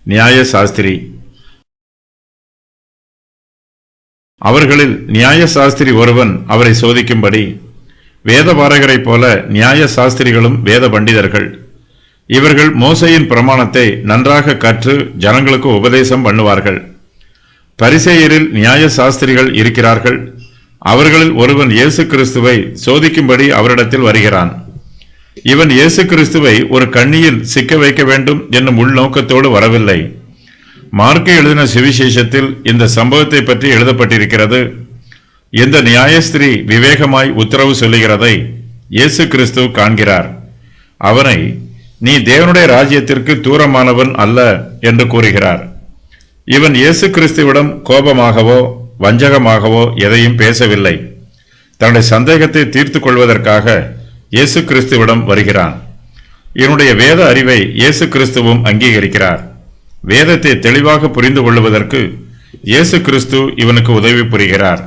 நியாய சாஸ்திரி. அவர்களில் நியாய சாஸ்திரி ஒருவன் அவரை சோதிக்கும்படி, வேதபாரகரைப் போல நியாய சாஸ்திரிகளும் வேத பண்டிதர்கள். இவர்கள் மோசையின் பிரமாணத்தை நன்றாக கற்று ஜனங்களுக்கு உபதேசம் பண்ணுவார்கள். பரிசேயரில் நியாய சாஸ்திரிகள் இருக்கிறார்கள். அவர்களில் ஒருவன் இயேசு கிறிஸ்துவை சோதிக்கும்படி அவரிடத்தில் வருகிறான். இவன் இயேசு கிறிஸ்துவை ஒரு கண்ணியில் சிக்க வைக்க வேண்டும் என்னும் உள்நோக்கத்தோடு வரவில்லை. மார்க்கு எழுதின சுவிசேஷத்தில் இந்த சம்பவத்தை பற்றி எழுதப்பட்டிருக்கிறது. இந்த நியாயஸ்திரி விவேகமாய் உத்தரவு சொல்லுகிறதை இயேசு கிறிஸ்து காண்கிறார். அவனை, நீ தேவனுடைய ராஜ்யத்திற்கு தூரமானவன் அல்ல என்று கூறுகிறார். இவன் இயேசு கிறிஸ்துவிடம் கோபமாகவோ வஞ்சகமாகவோ எதையும் பேசவில்லை. தன்னுடைய சந்தேகத்தை தீர்த்து கொள்வதற்காக இயேசு கிறிஸ்துவிடம் வருகிறான். இவனுடைய வேத அறிவை இயேசு கிறிஸ்துவும் அங்கீகரிக்கிறார். வேதத்தை தெளிவாக புரிந்து கொள்வதற்கு இயேசு கிறிஸ்து இவனுக்கு உதவி புரிகிறார்.